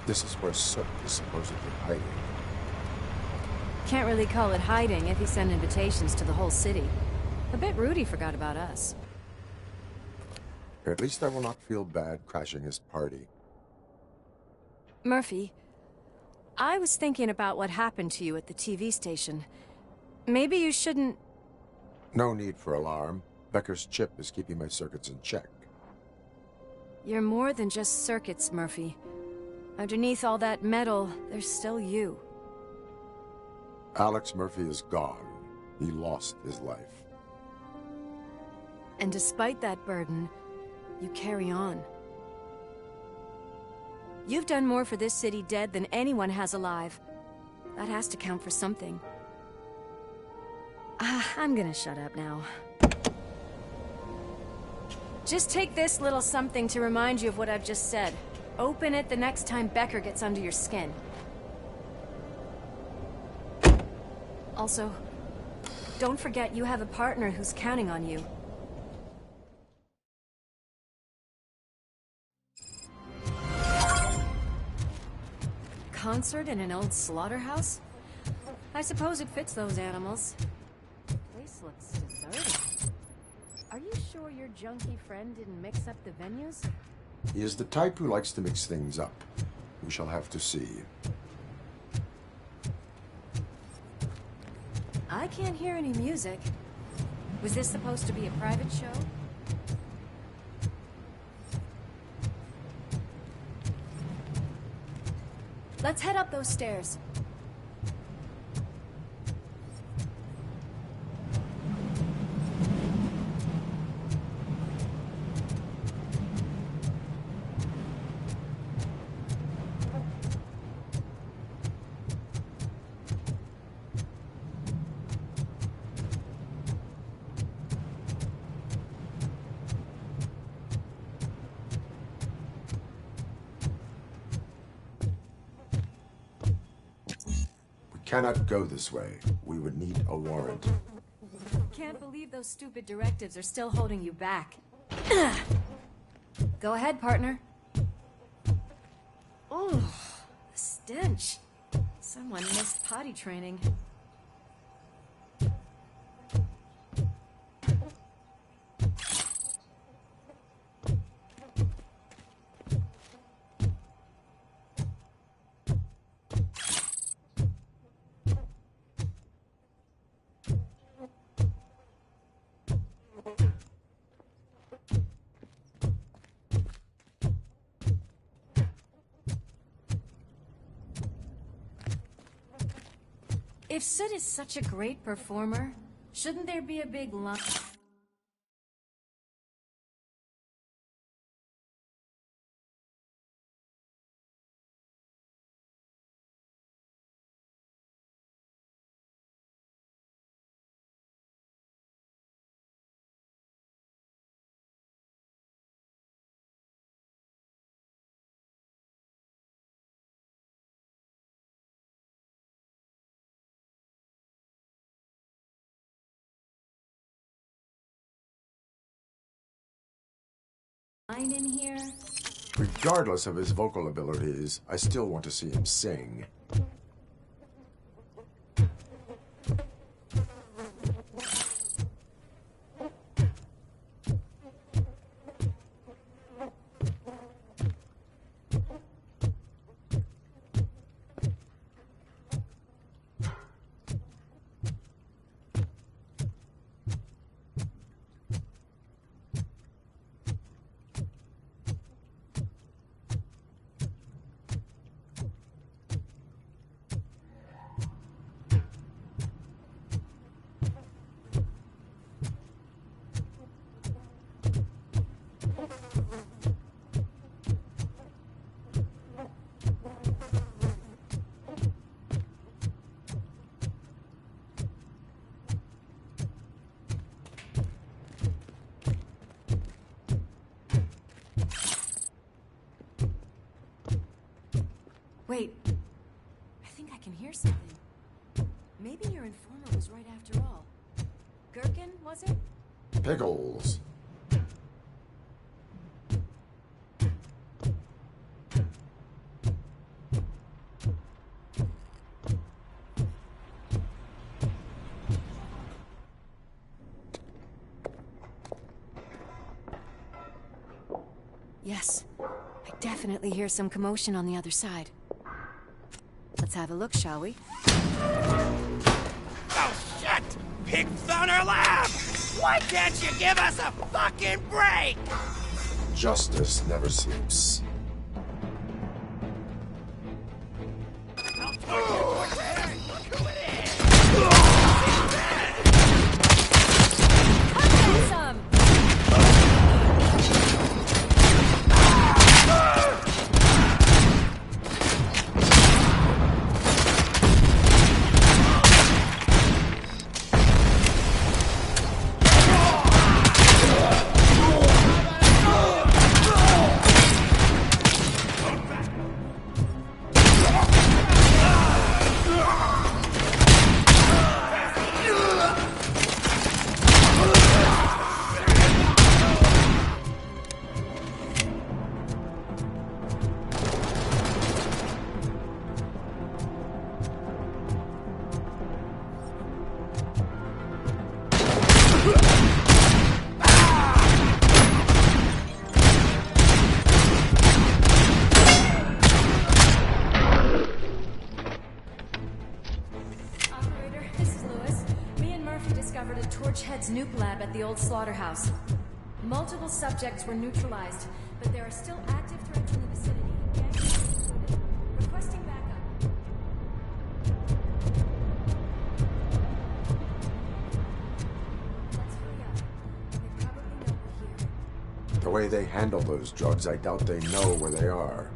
This is where Soot is supposedly hiding. Can't really call it hiding if he sent invitations to the whole city. A bit rude he forgot about us. At least I will not feel bad crashing his party. Murphy, I was thinking about what happened to you at the TV station. Maybe you shouldn't... No need for alarm. Becker's chip is keeping my circuits in check. You're more than just circuits, Murphy. Underneath all that metal, there's still you. Alex Murphy is gone. He lost his life. And despite that burden, you carry on. You've done more for this city dead than anyone has alive. That has to count for something. I'm gonna shut up now. Just take this little something to remind you of what I've just said. Open it the next time Becker gets under your skin. Also, don't forget you have a partner who's counting on you. Concert in an old slaughterhouse? I suppose it fits those animals. Place looks deserted. Are you sure your junkie friend didn't mix up the venues? He is the type who likes to mix things up. We shall have to see. I can't hear any music. Was this supposed to be a private show? Let's head up those stairs. Cannot go this way. We would need a warrant. Can't believe those stupid directives are still holding you back. Go ahead, partner. Oh, the stench. Someone missed potty training. If Sid is such a great performer, shouldn't there be a big lump? Line in here? Regardless of his vocal abilities, I still want to see him sing. Wait, I think I can hear something. Maybe your informer was right after all. Gherkin, was it? Pickles. definitely hear some commotion on the other side. Let's have a look, shall we? Oh, shit! Pigs on our lab! Why can't you give us a fucking break? Justice never sleeps. Some! Nuke lab at the old slaughterhouse. Multiple subjects were neutralized, but there are still active threats in the vicinity. Gangs included. Requesting backup. Let's hurry up. They probably know we're here. The way they handle those drugs, I doubt they know where they are.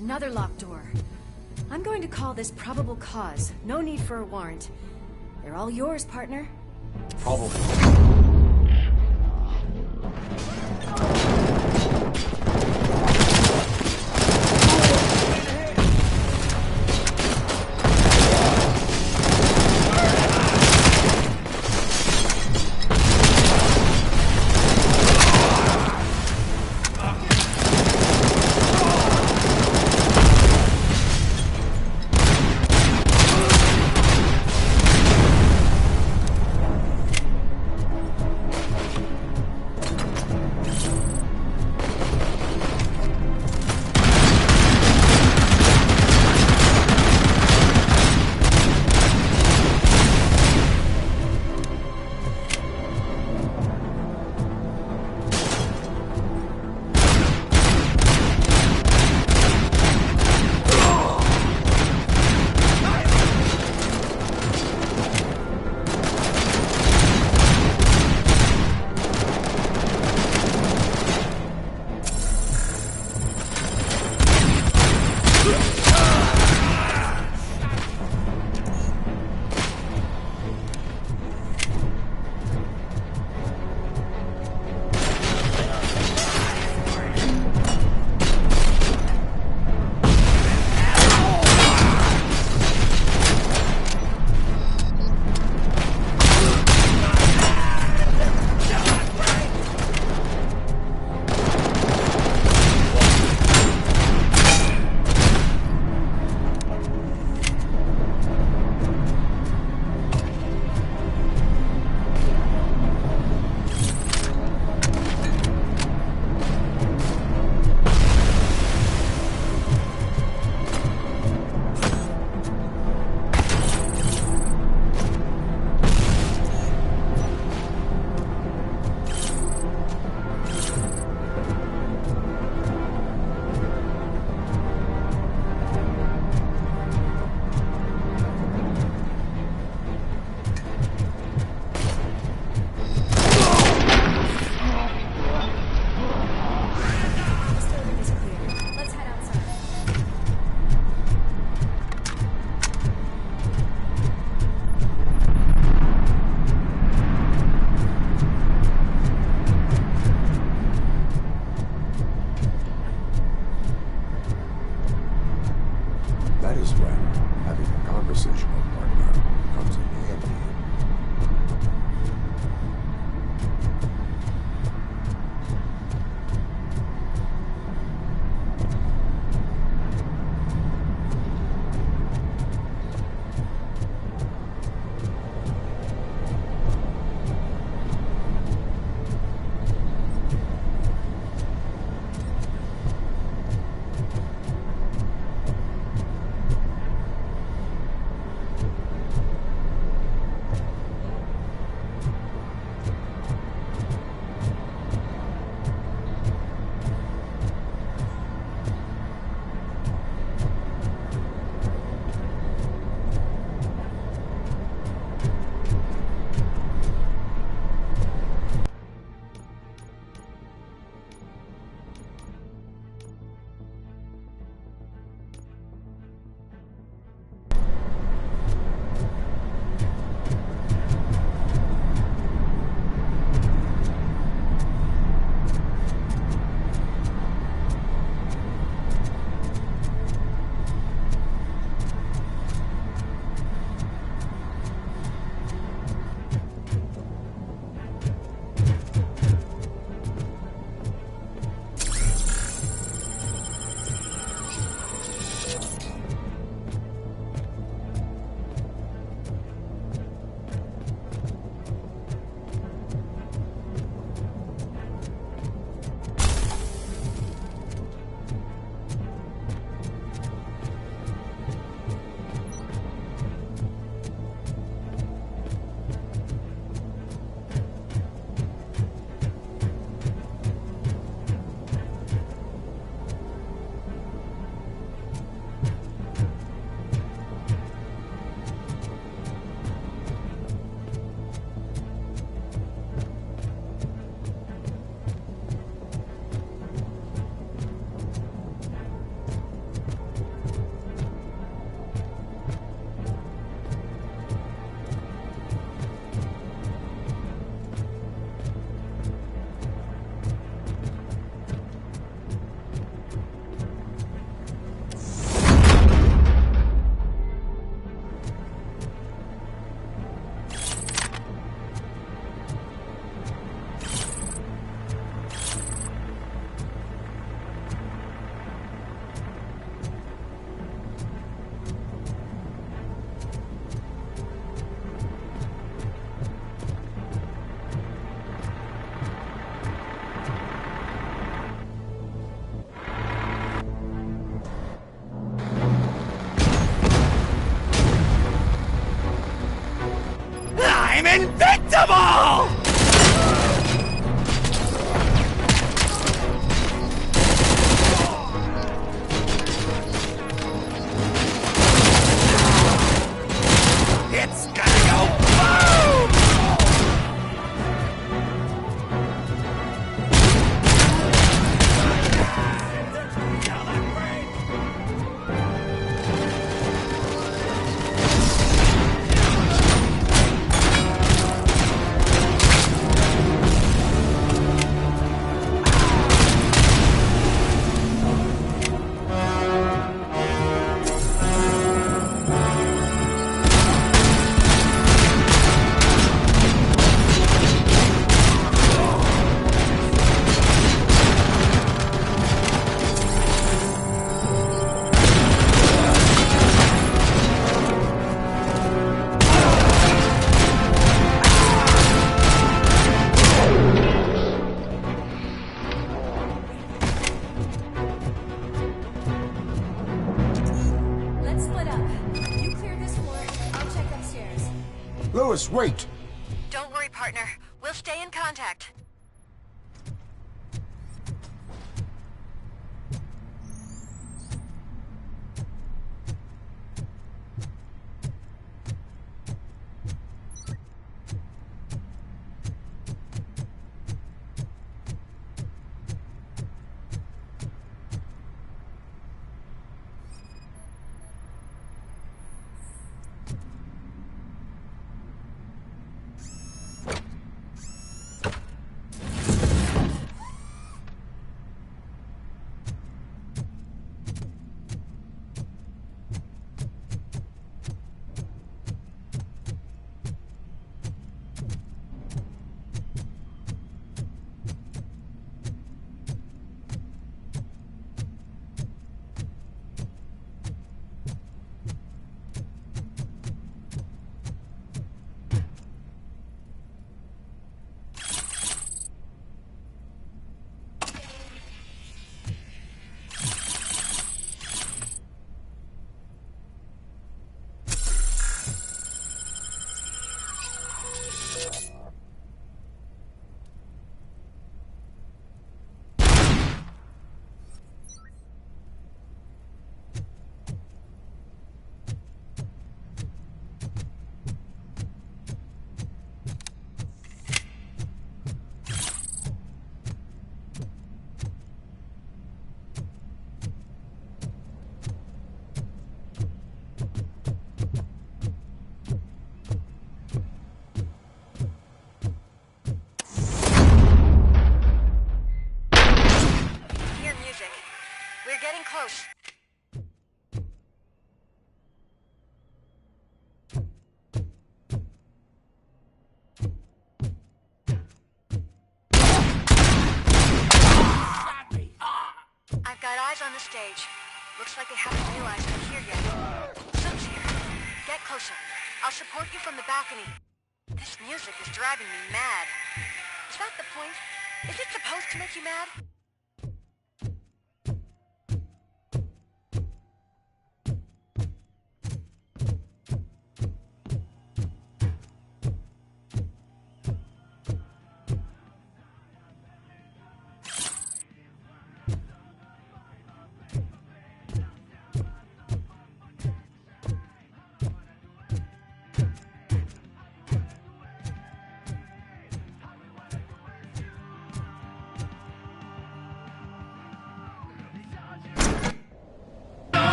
Another locked door. I'm going to call this probable cause. No need for a warrant. They're all yours, partner. Probably. Lewis, wait! Don't worry, partner. We'll stay in contact. Close. I've got eyes on the stage. Looks like they haven't realized I'm here yet. Some's here. Get closer. I'll support you from the balcony. This music is driving me mad. Is that the point? Is it supposed to make you mad?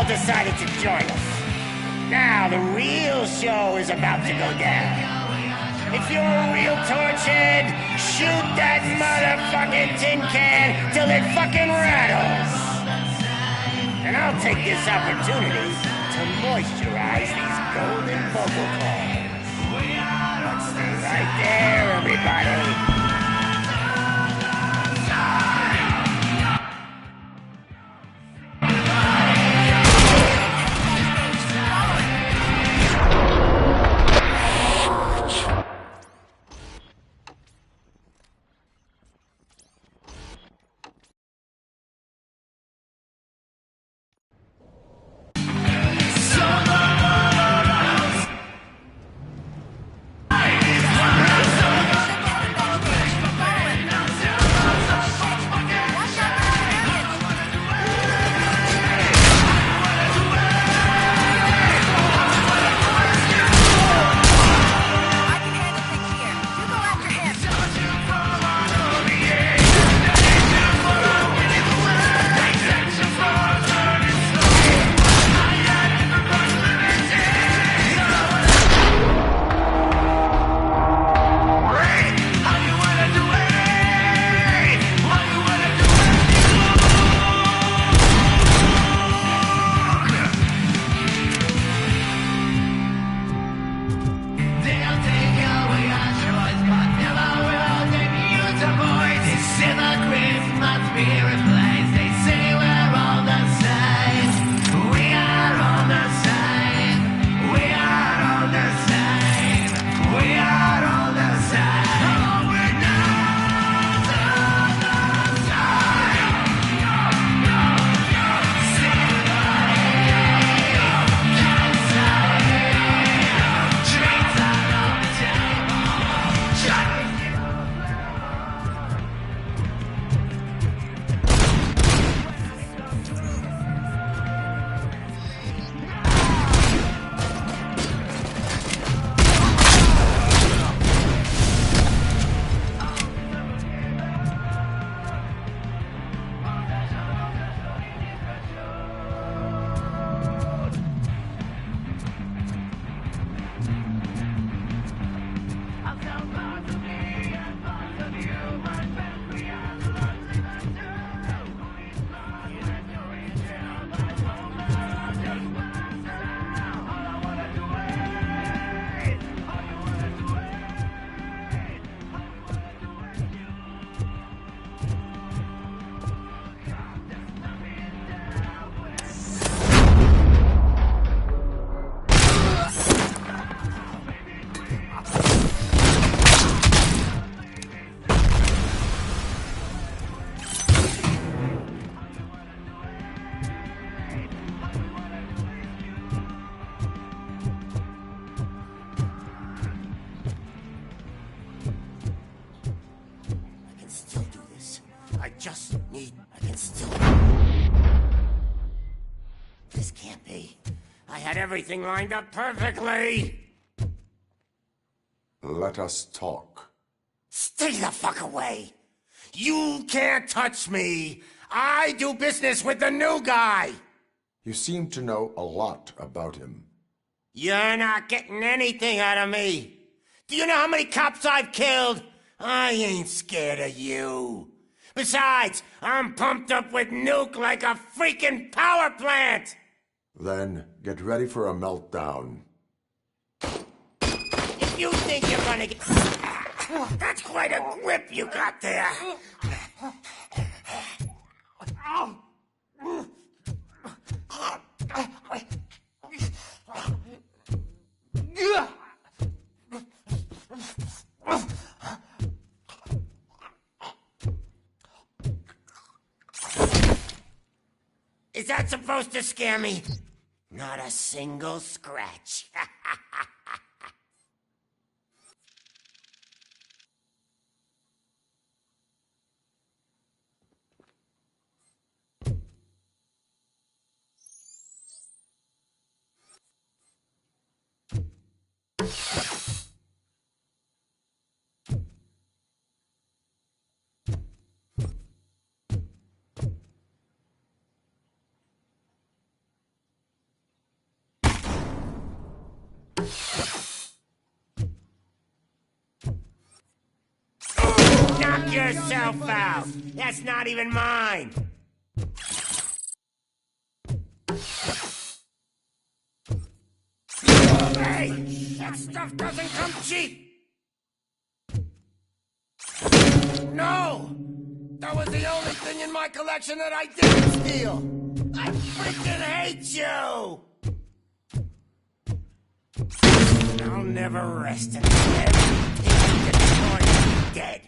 Decided to join us. Now the real show is about to go down. If you're a real torchhead, shoot that motherfucking tin can till it fucking rattles. And I'll take this opportunity to moisturize these golden vocal cords. Let's stay right there, everybody. just need... I can still... This can't be. I had everything lined up perfectly. Let us talk. Stay the fuck away. You can't touch me. I do business with the new guy. You seem to know a lot about him. You're not getting anything out of me. Do you know how many cops I've killed? I ain't scared of you. Besides, I'm pumped up with nuke like a freaking power plant. Then get ready for a meltdown. If you think you're gonna get... That's quite a grip you got there. Is that supposed to scare me? Not a single scratch. Knock yourself out! That's not even mine! Hey! That stuff doesn't come cheap! No! That was the only thing in my collection that I didn't steal! I freaking hate you! I'll never rest until everything destroyed is dead.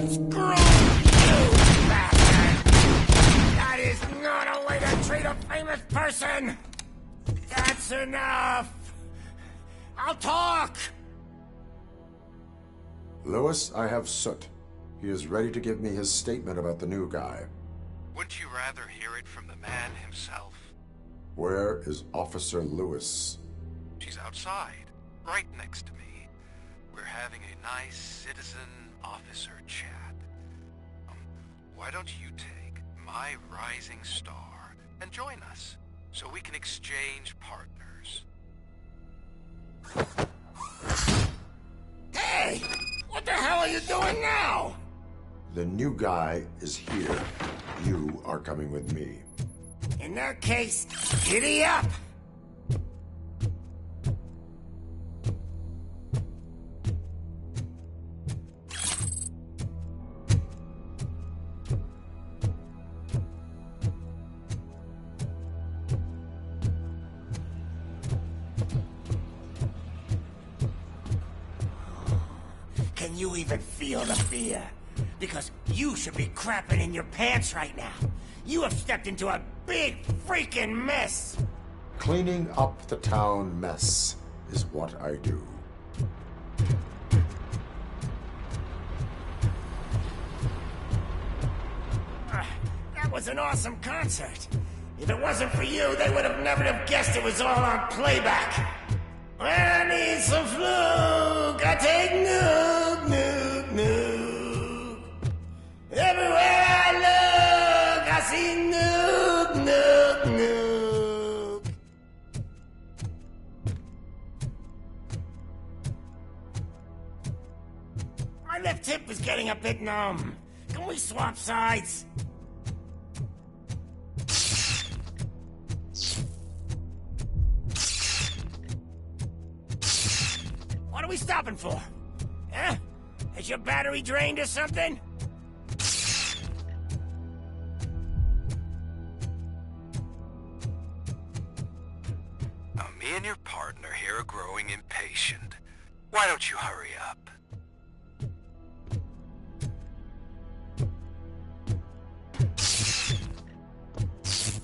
Screw you, bastard! That is not a way to treat a famous person! That's enough! I'll talk! Lewis, I have Soot. He is ready to give me his statement about the new guy. Wouldn't you rather hear it from the man himself? Where is Officer Lewis? She's outside, right next to me. We're having a nice citizen-officer chat. Why don't you take my rising star and join us, so we can exchange partners? Hey! What the hell are you doing now? The new guy is here. You are coming with me. In that case, giddy up! Can you even feel the fear? Because you should be crapping in your pants right now. You have stepped into a big freaking mess. Cleaning up the town mess is what I do. That was an awesome concert. If it wasn't for you, they would have never have guessed it was all on playback. When I need some fluke, I take nuke, nuke, nuke. Everywhere I look, I see nuke, nuke, nuke. My left hip is getting a bit numb. Can we swap sides? What are we stopping for? Huh? Is your battery drained or something? Now, me and your partner here are growing impatient. Why don't you hurry up?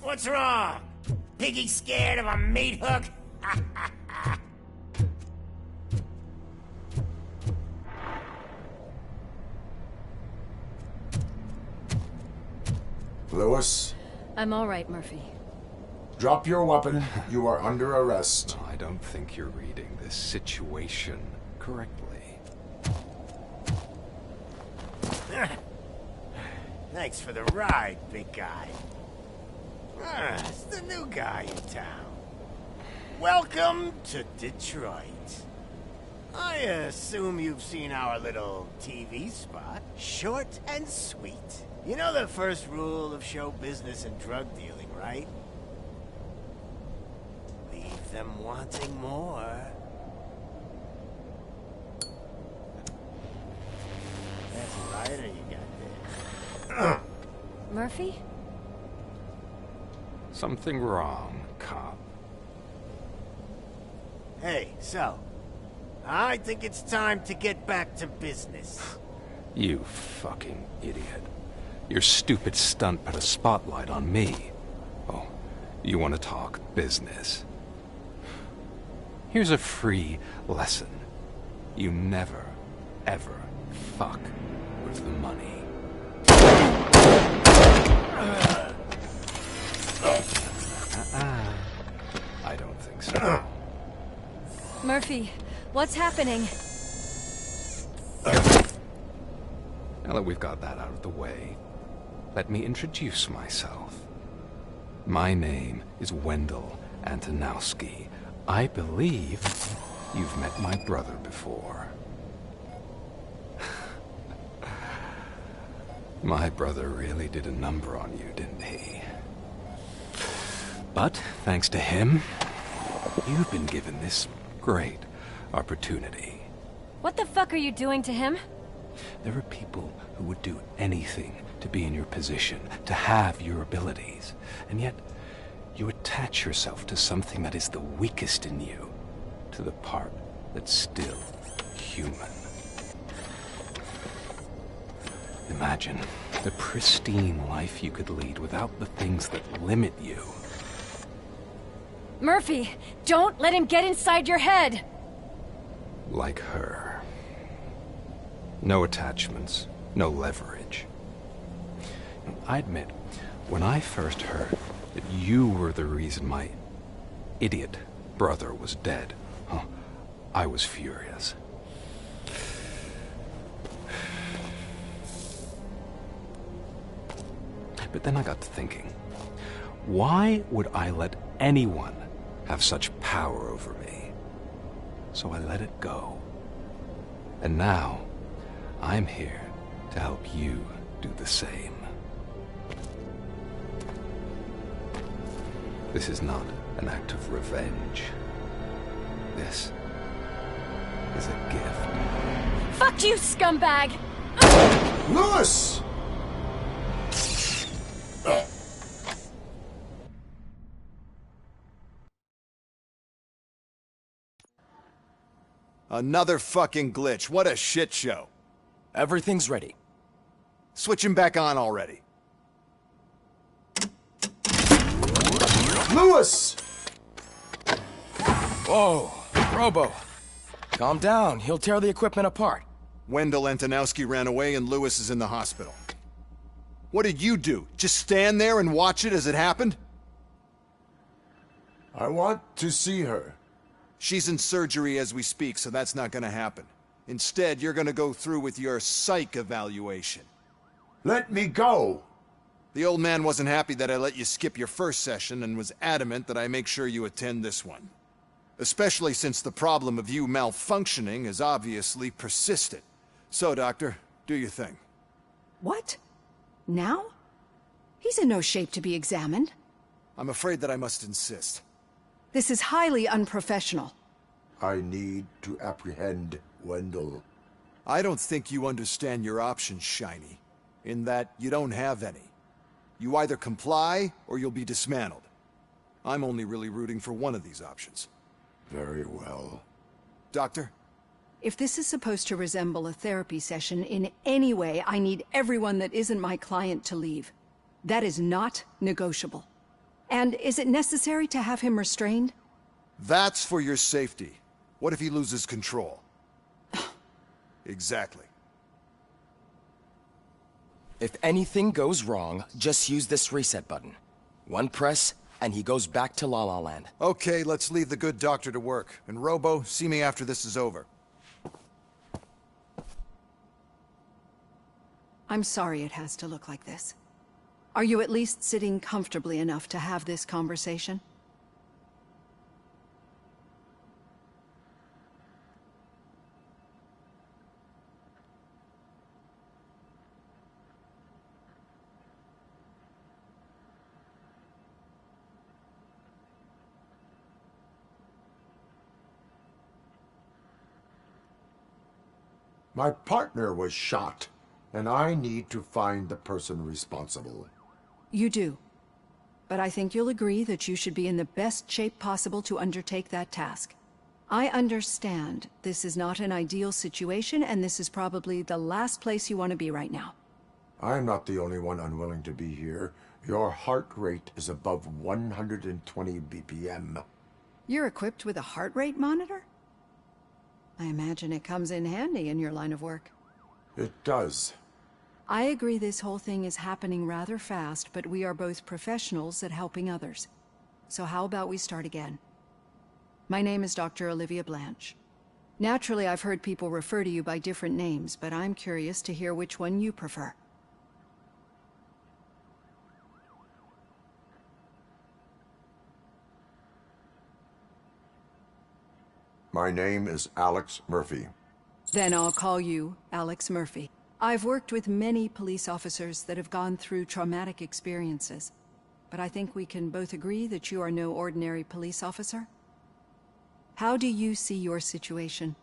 What's wrong? Piggy scared of a meat hook? Lewis, I'm all right, Murphy. drop your weapon. You are under arrest. I don't think you're reading this situation correctly. Thanks for the ride, big guy. It's the new guy in town. Welcome to Detroit. I assume you've seen our little TV spot. Short and sweet. You know the first rule of show business and drug dealing, right? Leave them wanting more. That's a lighter you got there. Murphy? Something wrong, cop. Hey, so, I think it's time to get back to business. You fucking idiot. Your stupid stunt put a spotlight on me. Oh, you want to talk business? Here's a free lesson. You never, ever fuck with the money. I don't think so. Murphy, what's happening? Now that we've got that out of the way, let me introduce myself. My name is Wendell Antonowski. I believe you've met my brother before. My brother really did a number on you, didn't he? But, thanks to him, you've been given this great opportunity. What the fuck are you doing to him? There are people who would do anything to be in your position, to have your abilities, and yet you attach yourself to something that is the weakest in you, to the part that's still human. Imagine the pristine life you could lead without the things that limit you. Murphy, don't let him get inside your head! Like her. No attachments, no leverage. I admit, when I first heard that you were the reason my idiot brother was dead, I was furious. But then I got to thinking, why would I let anyone have such power over me? So I let it go. And now, I'm here to help you do the same. This is not an act of revenge. This is a gift. Fuck you, scumbag! Lewis! Another fucking glitch. What a shit show. Everything's ready. Switch him back on already. Lewis! Whoa, Robo. Calm down. He'll tear the equipment apart. Wendell Antonowski ran away and Lewis is in the hospital. What did you do? Just stand there and watch it as it happened? I want to see her. She's in surgery as we speak, so that's not gonna happen. Instead, you're gonna go through with your psych evaluation. Let me go! The old man wasn't happy that I let you skip your first session and was adamant that I make sure you attend this one. Especially since the problem of you malfunctioning has obviously persisted. So, Doctor, do your thing. What? Now? He's in no shape to be examined. I'm afraid that I must insist. This is highly unprofessional. I need to apprehend Wendell. I don't think you understand your options, Shiny. In that you don't have any. You either comply, or you'll be dismantled. I'm only really rooting for one of these options. Very well. Doctor? If this is supposed to resemble a therapy session in any way, I need everyone that isn't my client to leave. That is not negotiable. And is it necessary to have him restrained? That's for your safety. What if he loses control? Exactly. If anything goes wrong, just use this reset button. One press, and he goes back to La La Land. Okay, let's leave the good doctor to work. And Robo, see me after this is over. I'm sorry it has to look like this. Are you at least sitting comfortably enough to have this conversation? My partner was shot, and I need to find the person responsible. You do. But I think you'll agree that you should be in the best shape possible to undertake that task. I understand this is not an ideal situation, and this is probably the last place you want to be right now. I'm not the only one unwilling to be here. Your heart rate is above 120 BPM. You're equipped with a heart rate monitor? I imagine it comes in handy in your line of work. It does. I agree this whole thing is happening rather fast, but we are both professionals at helping others. So how about we start again? My name is Dr. Olivia Blanche. Naturally, I've heard people refer to you by different names, but I'm curious to hear which one you prefer. My name is Alex Murphy. Then I'll call you Alex Murphy. I've worked with many police officers that have gone through traumatic experiences, but I think we can both agree that you are no ordinary police officer. How do you see your situation?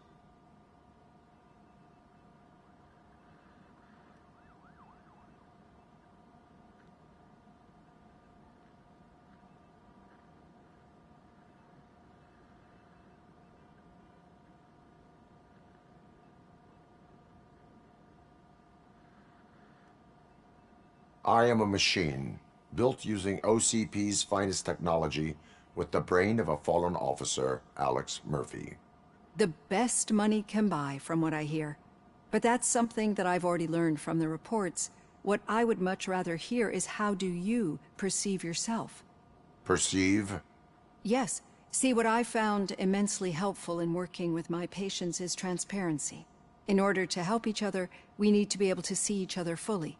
I am a machine, built using OCP's finest technology, with the brain of a fallen officer, Alex Murphy. The best money can buy, from what I hear. But that's something that I've already learned from the reports. What I would much rather hear is how do you perceive yourself? Perceive? Yes. See, what I found immensely helpful in working with my patients is transparency. In order to help each other, we need to be able to see each other fully.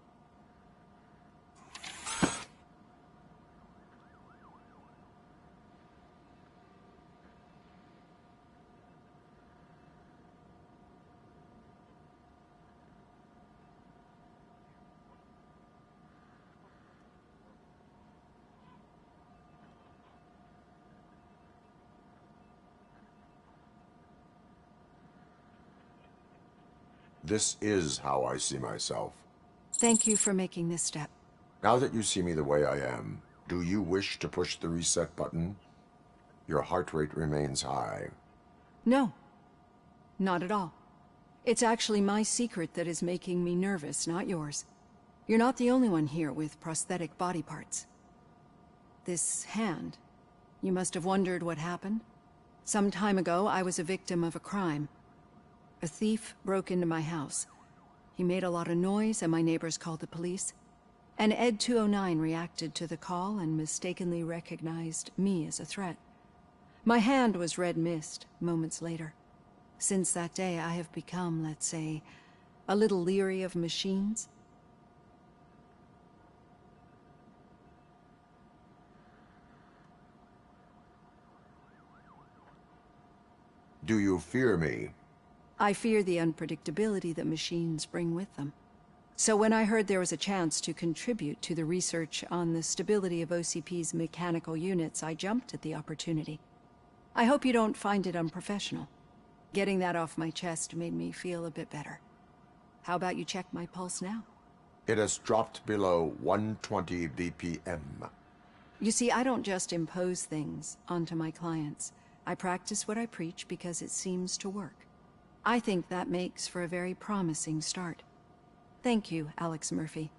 This is how I see myself. Thank you for making this step. Now that you see me the way I am, do you wish to push the reset button? Your heart rate remains high. No. Not at all. It's actually my secret that is making me nervous, not yours. You're not the only one here with prosthetic body parts. This hand, you must have wondered what happened. Some time ago, I was a victim of a crime. A thief broke into my house. He made a lot of noise and my neighbors called the police. And Ed 209 reacted to the call and mistakenly recognized me as a threat. My hand was red mist moments later. Since that day, I have become, let's say, a little leery of machines. Do you fear me? I fear the unpredictability that machines bring with them. So when I heard there was a chance to contribute to the research on the stability of OCP's mechanical units, I jumped at the opportunity. I hope you don't find it unprofessional. Getting that off my chest made me feel a bit better. How about you check my pulse now? It has dropped below 120 BPM. You see, I don't just impose things onto my clients. I practice what I preach because it seems to work. I think that makes for a very promising start. Thank you, Alex Murphy.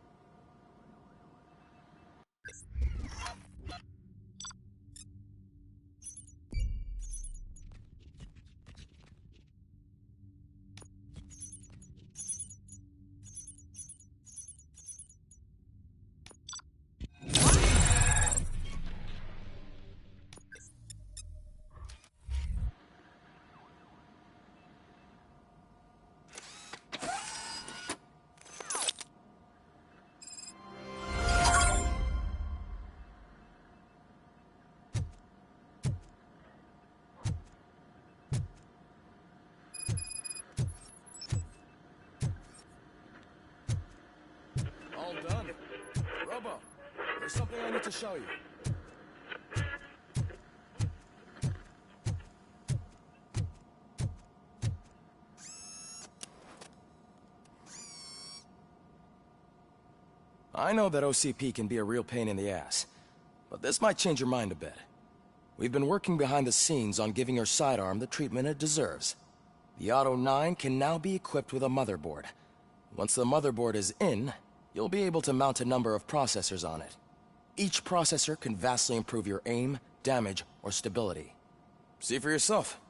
Son, Robo, there's something I need to show you. I know that OCP can be a real pain in the ass, but this might change your mind a bit. We've been working behind the scenes on giving your sidearm the treatment it deserves. The Auto 9 can now be equipped with a motherboard. Once the motherboard is in, you'll be able to mount a number of processors on it. Each processor can vastly improve your aim, damage, or stability. See for yourself.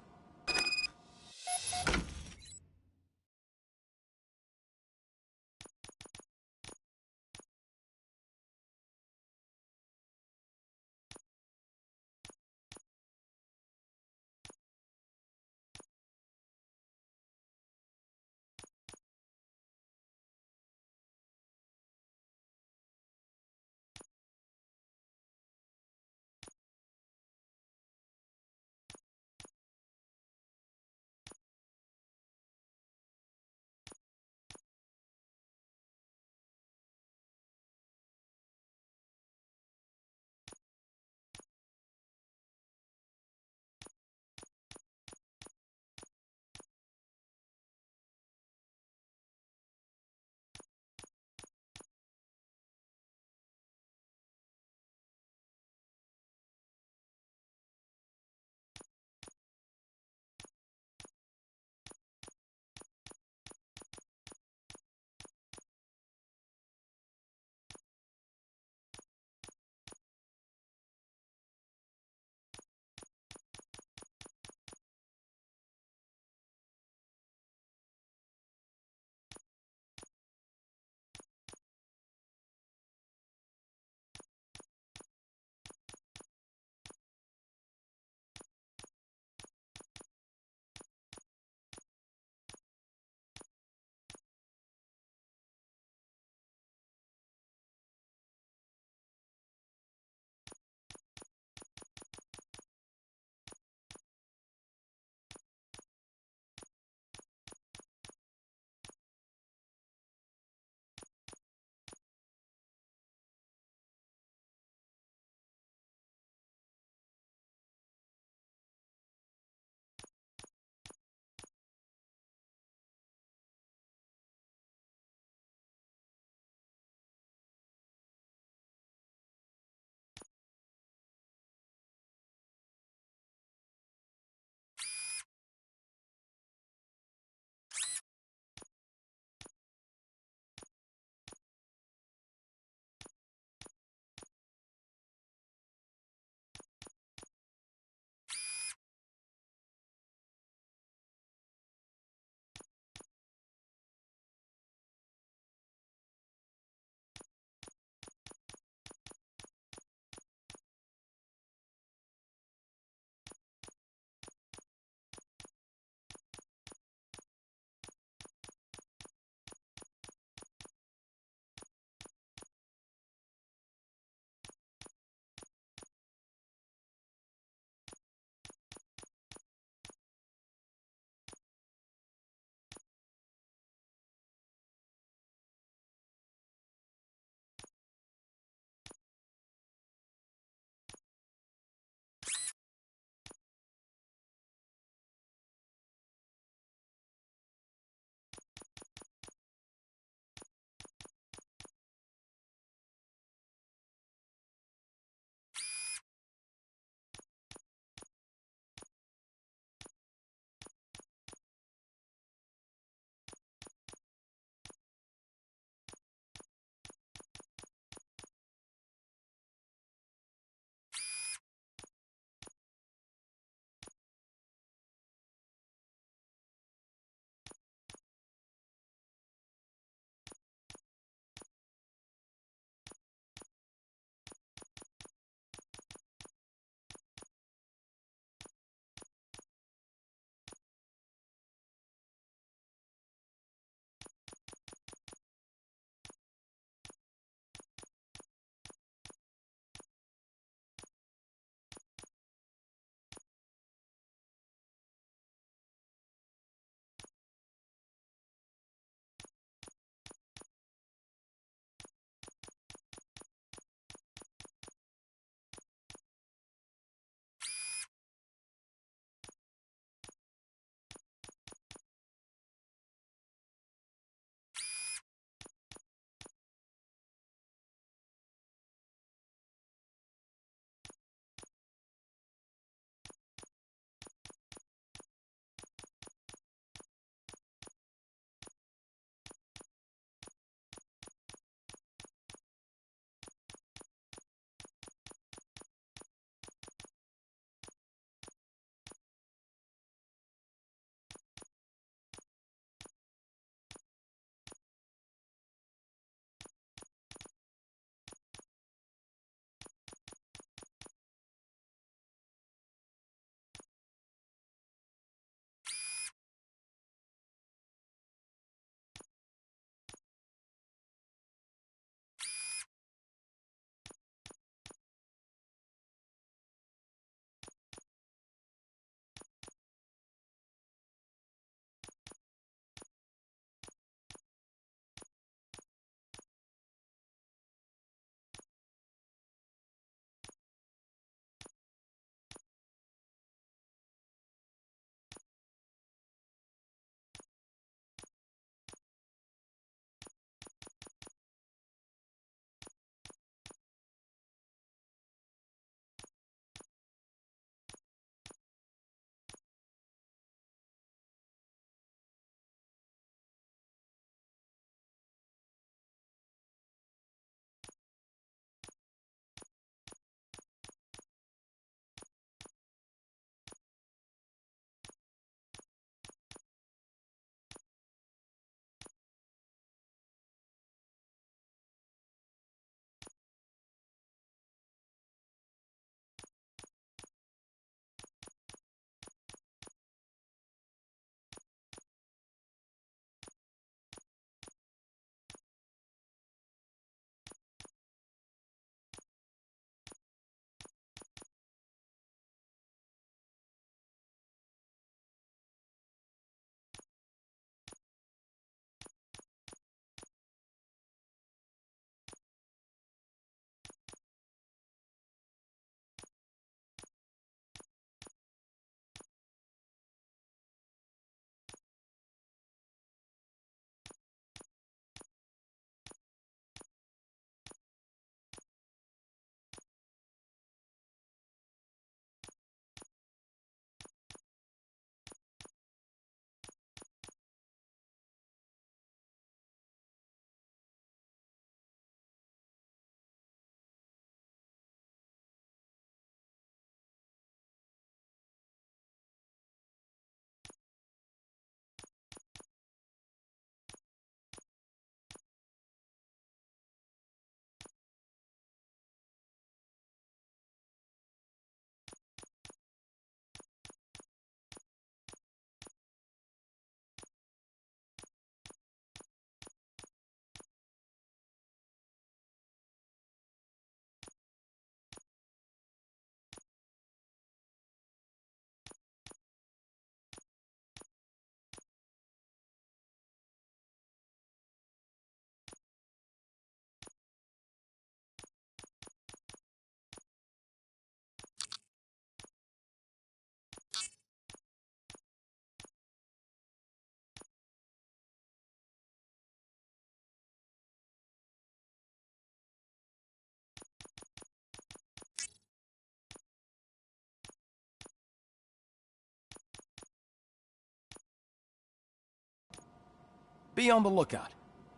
Be on the lookout.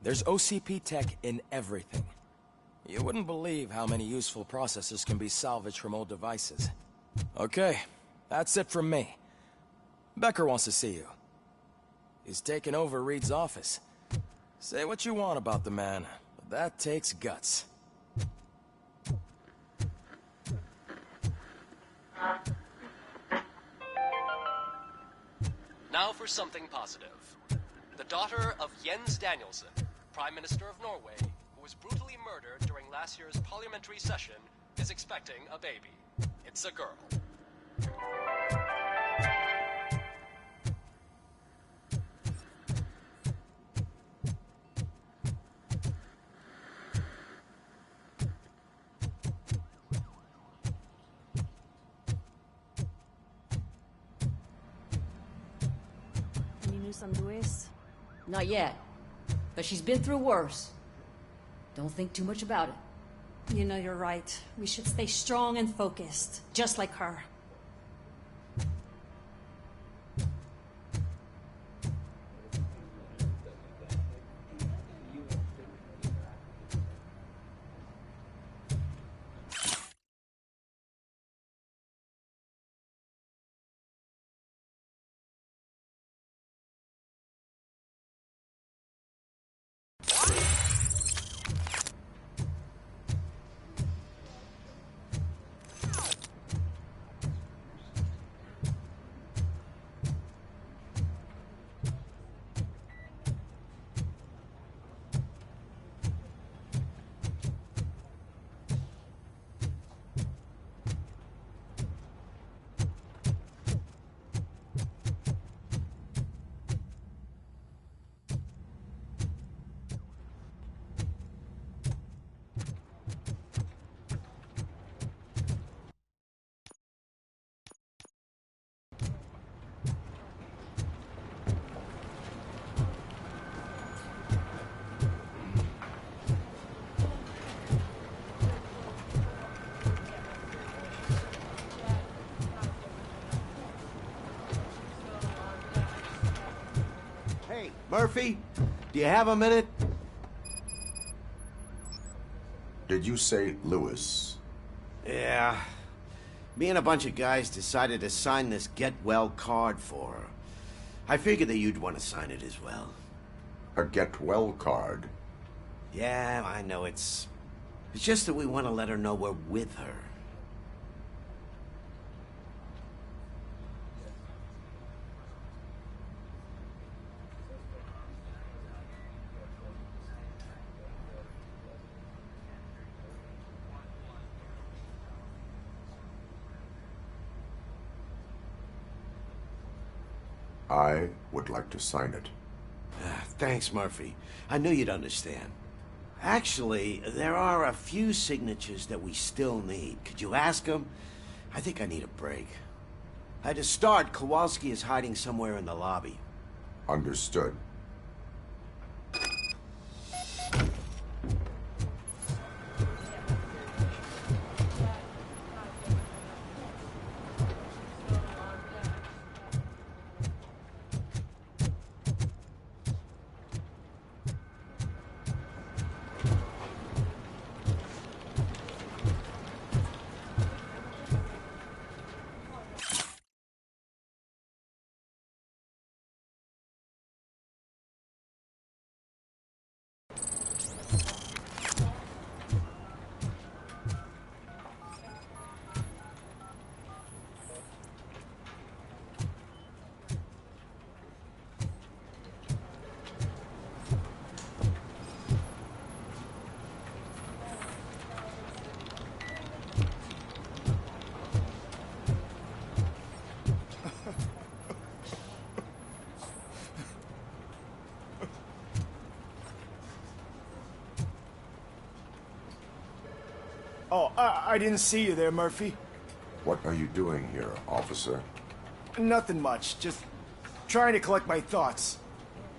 There's OCP tech in everything. You wouldn't believe how many useful processors can be salvaged from old devices. Okay, that's it from me. Becker wants to see you. He's taken over Reed's office. Say what you want about the man, but that takes guts. Now for something positive. The daughter of Jens Danielson, Prime Minister of Norway, who was brutally murdered during last year's parliamentary session, is expecting a baby. It's a girl. Any news on Luis? Not yet. But she's been through worse. Don't think too much about it. You know you're right. We should stay strong and focused, just like her. Murphy, do you have a minute? Did you say Lewis? Yeah. Me and a bunch of guys decided to sign this get well card for her. I figured that you'd want to sign it as well. A get well card? Yeah, I know it's just that we want to let her know we're with her. I would like to sign it. Thanks, Murphy. I knew you'd understand. Actually, there are a few signatures that we still need. Could you ask them? I think I need a break. To start, Kowalski is hiding somewhere in the lobby. Understood. Oh, I didn't see you there, Murphy. What are you doing here, officer? Nothing much, just trying to collect my thoughts.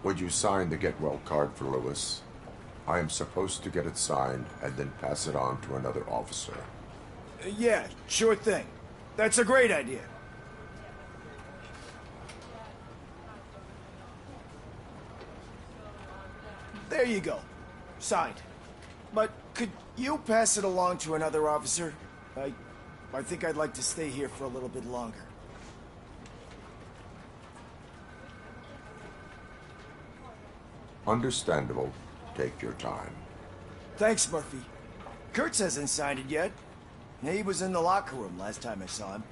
Would you sign the get well card for Lewis? I am supposed to get it signed and then pass it on to another officer. Yeah, sure thing. That's a great idea. There you go. Signed. But could you pass it along to another officer? I think I'd like to stay here for a little bit longer. Understandable. Take your time. Thanks, Murphy. Kurtz hasn't signed it yet. He was in the locker room last time I saw him.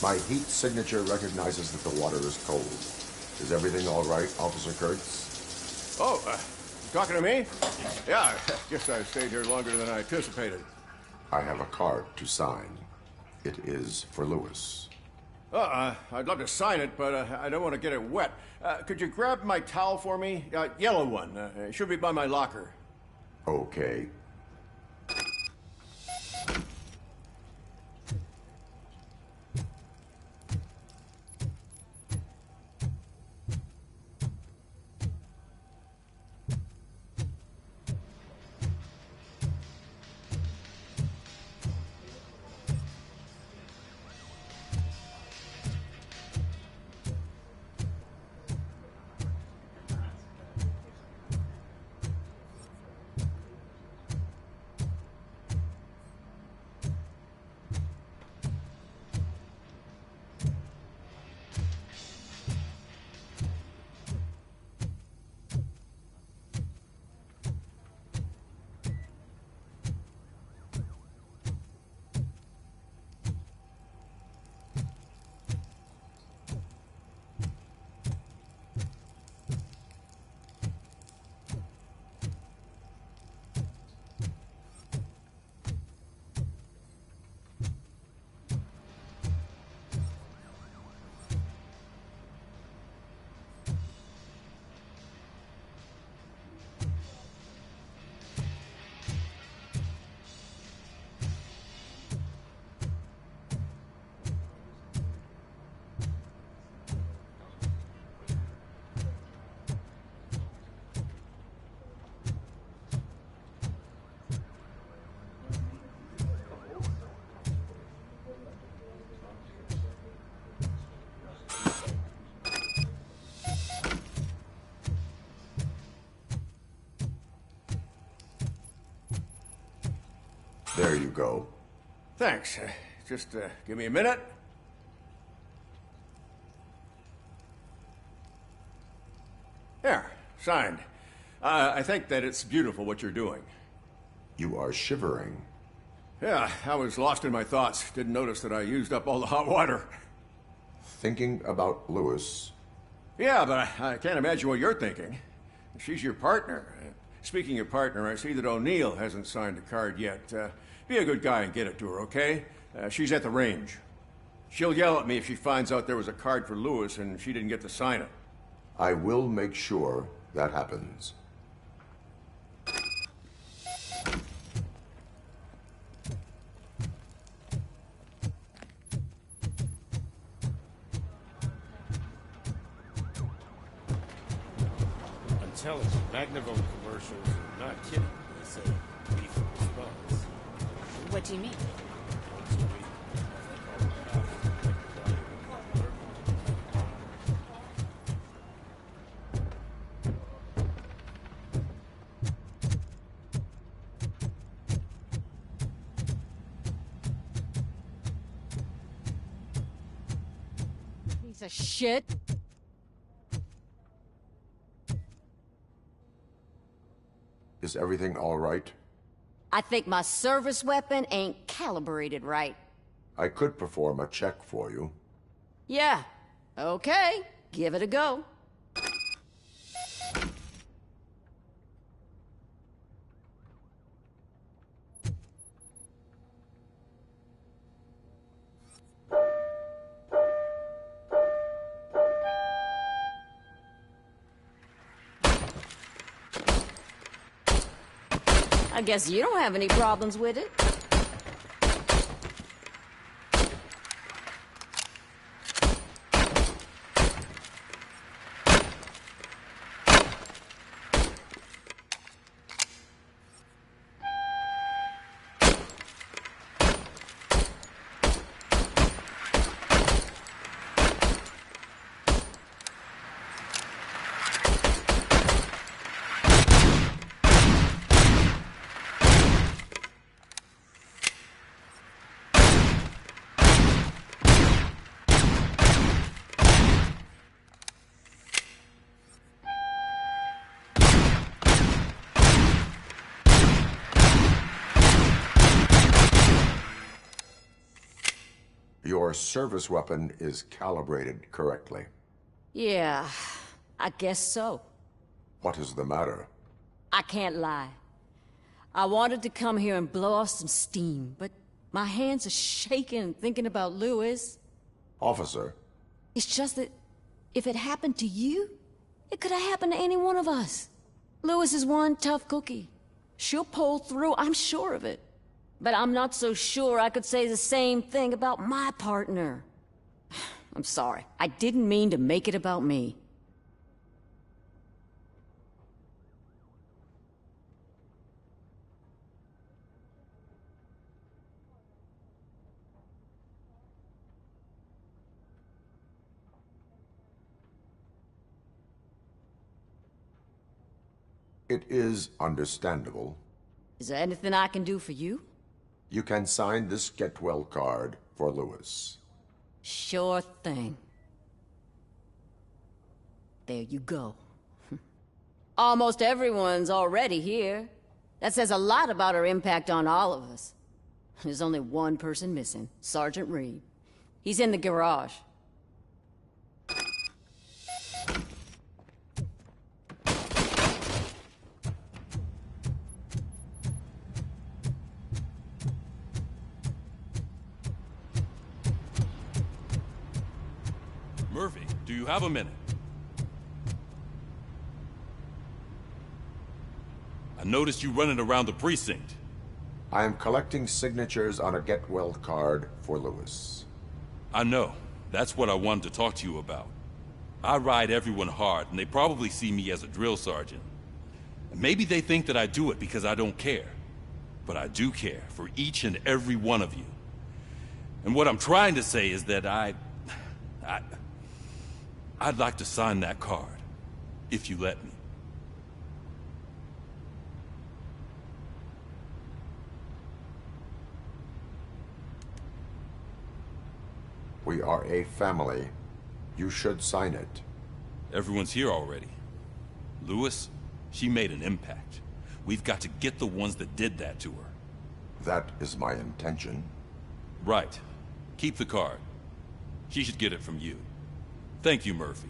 My heat signature recognizes that the water is cold. Is everything all right, Officer Kurtz? Oh, talking to me? Yeah, I guess I stayed here longer than I anticipated. I have a card to sign. It is for Lewis. I'd love to sign it, but I don't want to get it wet. Could you grab my towel for me? Yellow one. It should be by my locker. Okay. There you go. Thanks. Just give me a minute. There, signed. I think that it's beautiful what you're doing. You are shivering. Yeah, I was lost in my thoughts. Didn't notice that I used up all the hot water. Thinking about Lewis. Yeah, but I can't imagine what you're thinking. She's your partner. Speaking of partner, I see that O'Neill hasn't signed a card yet. Be a good guy and get it to her, okay? She's at the range. She'll yell at me if she finds out there was a card for Lewis and she didn't get to sign it. I will make sure that happens. Intelligent Magnavolt commercials are not kidding. They say lethal response. What do you mean? Piece of shit. Is everything all right? I think my service weapon ain't calibrated right. I could perform a check for you. Yeah. Okay. Give it a go. I guess you don't have any problems with it. Your service weapon is calibrated correctly. Yeah, I guess so. What is the matter? I can't lie. I wanted to come here and blow off some steam, but my hands are shaking thinking about Lewis. Officer. It's just that if it happened to you, it could have happened to any one of us. Lewis is one tough cookie. She'll pull through, I'm sure of it. But I'm not so sure I could say the same thing about my partner. I'm sorry. I didn't mean to make it about me. It is understandable. Is there anything I can do for you? You can sign this Get Well card for Lewis. Sure thing. There you go. Almost everyone's already here. That says a lot about her impact on all of us. There's only one person missing, Sergeant Reed. He's in the garage. Murphy, do you have a minute? I noticed you running around the precinct. I am collecting signatures on a Get Well card for Lewis. I know. That's what I wanted to talk to you about. I ride everyone hard, and they probably see me as a drill sergeant. And maybe they think that I do it because I don't care. But I do care for each and every one of you. And what I'm trying to say is that I'd like to sign that card, if you let me. We are a family. You should sign it. Everyone's here already. Lewis, she made an impact. We've got to get the ones that did that to her. That is my intention. Right. Keep the card. She should get it from you. Thank you, Murphy.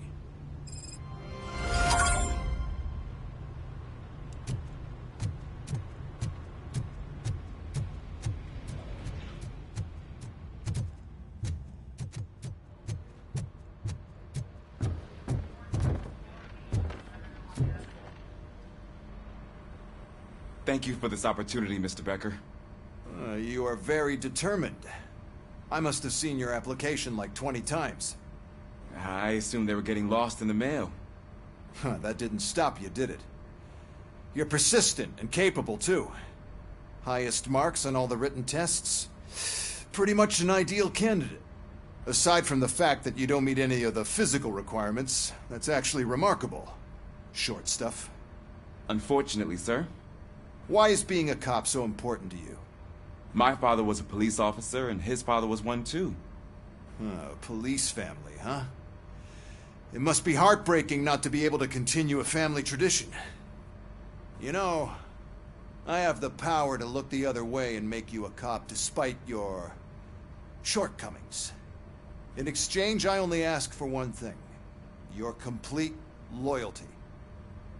Thank you for this opportunity, Mr. Becker. You are very determined. I must have seen your application like 20 times. I assumed they were getting lost in the mail. That didn't stop you, did it? You're persistent and capable, too. Highest marks on all the written tests. Pretty much an ideal candidate. Aside from the fact that you don't meet any of the physical requirements, that's actually remarkable. Short stuff. Unfortunately, sir. Why is being a cop so important to you? My father was a police officer, and his father was one, too. Police family, huh? It must be heartbreaking not to be able to continue a family tradition. You know, I have the power to look the other way and make you a cop despite your shortcomings. In exchange, I only ask for one thing. Your complete loyalty.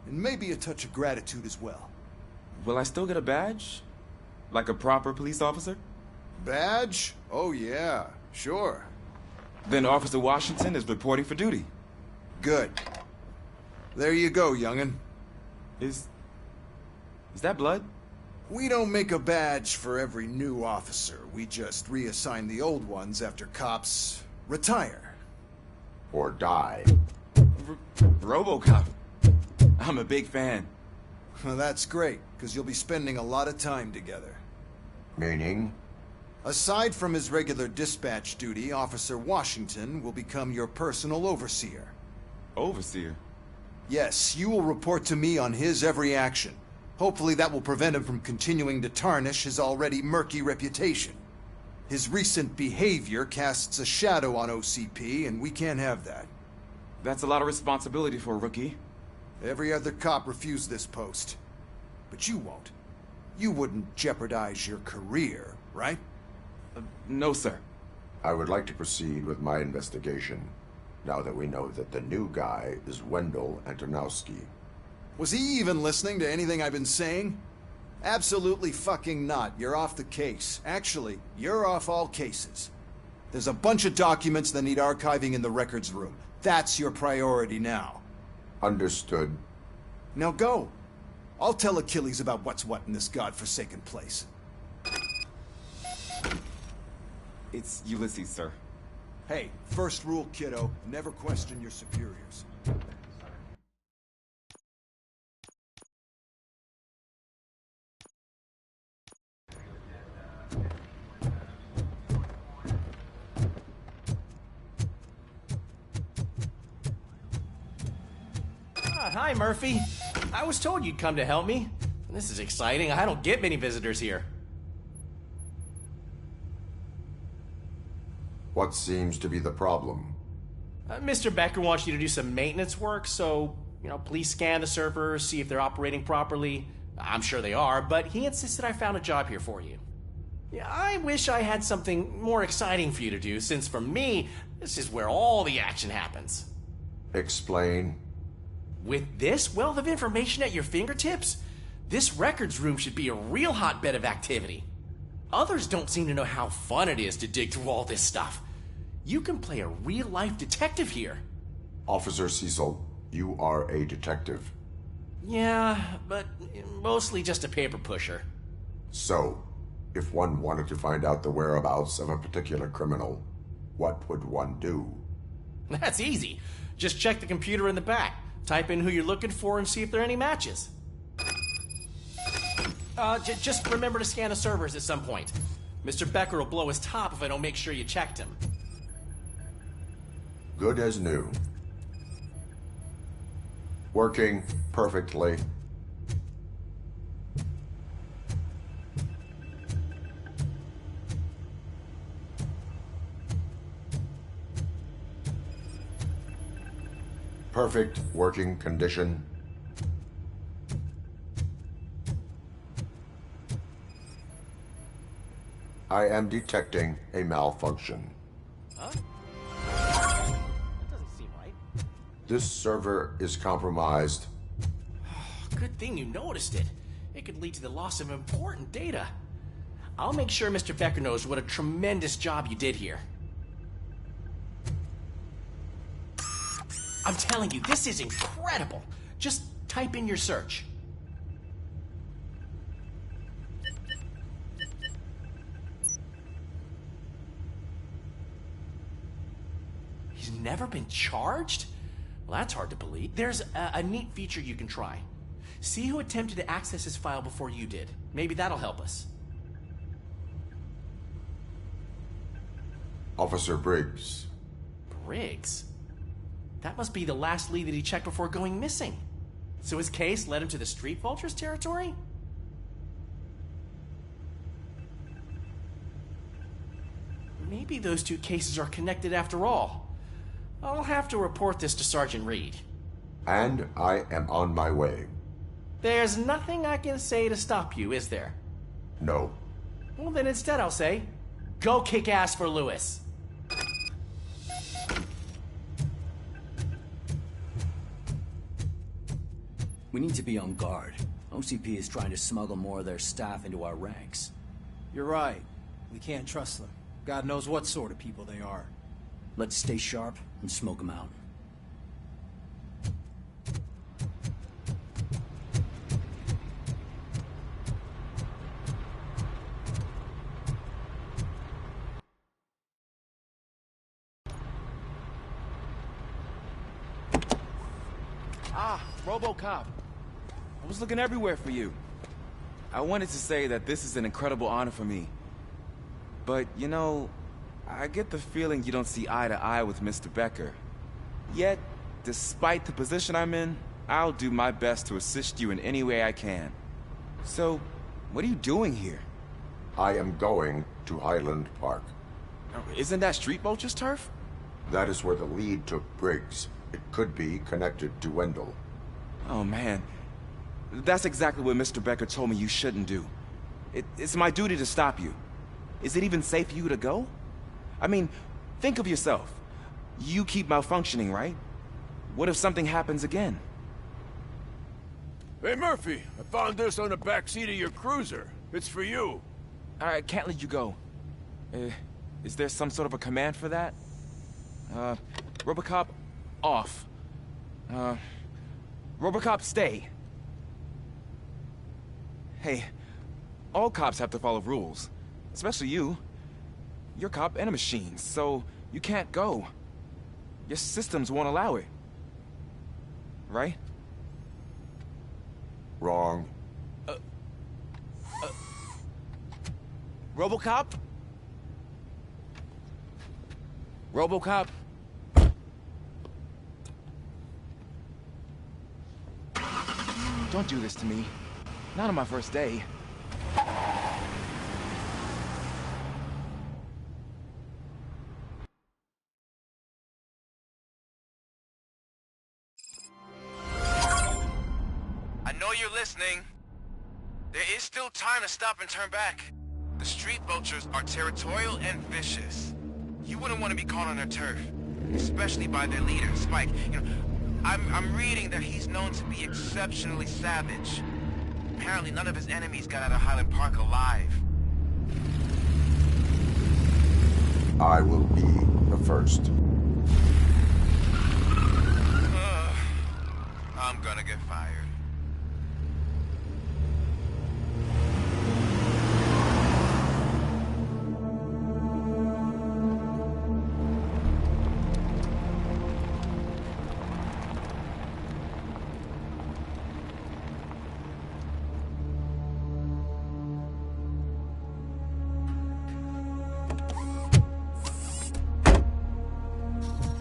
And maybe a touch of gratitude as well. Will I still get a badge? Like a proper police officer? Badge? Oh yeah, sure. Then Officer Washington is reporting for duty. Good. There you go, young'un. Is that blood? We don't make a badge for every new officer. We just reassign the old ones after cops retire. Or die. Robocop. I'm a big fan. Well, that's great, because you'll be spending a lot of time together. Meaning? Aside from his regular dispatch duty, Officer Washington will become your personal overseer. Overseer? Yes, you will report to me on his every action. Hopefully that will prevent him from continuing to tarnish his already murky reputation. His recent behavior casts a shadow on OCP, and we can't have that. That's a lot of responsibility for a rookie. Every other cop refused this post. But you won't. You wouldn't jeopardize your career, right? No, sir. I would like to proceed with my investigation, now that we know that the new guy is Wendell Antonowski. Was he even listening to anything I've been saying? Absolutely fucking not. You're off the case. Actually, you're off all cases. There's a bunch of documents that need archiving in the records room. That's your priority now. Understood. Now go. I'll tell Achilles about what's what in this godforsaken place. It's Ulysses, sir. Hey, first rule, kiddo, never question your superiors. Hi, Murphy. I was told you'd come to help me. This is exciting. I don't get many visitors here. What seems to be the problem? Mr. Becker wants you to do some maintenance work, so, please scan the servers, see if they're operating properly. I'm sure they are, but he insisted I found a job here for you. Yeah, I wish I had something more exciting for you to do, since for me, this is where all the action happens. Explain. With this wealth of information at your fingertips, this records room should be a real hotbed of activity. Others don't seem to know how fun it is to dig through all this stuff. You can play a real-life detective here. Officer Cecil, you are a detective. Yeah, but mostly just a paper pusher. So, if one wanted to find out the whereabouts of a particular criminal, what would one do? That's easy. Just check the computer in the back. Type in who you're looking for and see if there are any matches. Just remember to scan the servers at some point. Mr. Becker will blow his top if I don't make sure you checked him. Good as new. Working perfectly. Perfect working condition. I am detecting a malfunction. Huh? That doesn't seem right. This server is compromised. Good thing you noticed it. It could lead to the loss of important data. I'll make sure Mr. Becker knows what a tremendous job you did here. I'm telling you, this is incredible. Just type in your search. He's never been charged? Well, that's hard to believe. There's a neat feature you can try. See who attempted to access his file before you did. Maybe that'll help us. Officer Briggs. Briggs? That must be the last lead that he checked before going missing. So his case led him to the Street Vultures territory? Maybe those two cases are connected after all. I'll have to report this to Sergeant Reed. And I am on my way. There's nothing I can say to stop you, is there? No. Well, then instead I'll say, go kick ass for Lewis. We need to be on guard. OCP is trying to smuggle more of their staff into our ranks. You're right. We can't trust them. God knows what sort of people they are. Let's stay sharp and smoke them out. Ah, Robocop. I was looking everywhere for you. I wanted to say that this is an incredible honor for me. But, I get the feeling you don't see eye to eye with Mr. Becker. Yet, despite the position I'm in, I'll do my best to assist you in any way I can. So, what are you doing here? I am going to Highland Park. Isn't that Street Vulture's turf? That is where the lead took Briggs. It could be connected to Wendell. Oh, man. That's exactly what Mr. Becker told me you shouldn't do. It's my duty to stop you. Is it even safe for you to go? I mean, think of yourself. You keep malfunctioning, right? What if something happens again? Hey, Murphy, I found this on the back seat of your cruiser. It's for you. I can't let you go. Is there some sort of a command for that? Robocop, off. Robocop, stay. Hey, all cops have to follow rules. Especially you. You're a cop and a machine, so you can't go. Your systems won't allow it. Right? Wrong. Robocop? Robocop? Don't do this to me. Not on my first day. I know you're listening. There is still time to stop and turn back. The street vultures are territorial and vicious. You wouldn't want to be caught on their turf, especially by their leader, Spike. You know, I'm reading that he's known to be exceptionally savage. Apparently none of his enemies got out of Highland Park alive. I will be the first. I'm gonna get fired.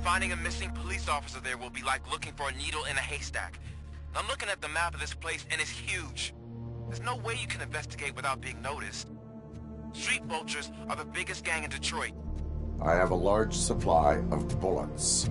Finding a missing police officer there will be like looking for a needle in a haystack. I'm looking at the map of this place and it's huge. There's no way you can investigate without being noticed. Street vultures are the biggest gang in Detroit. I have a large supply of bullets.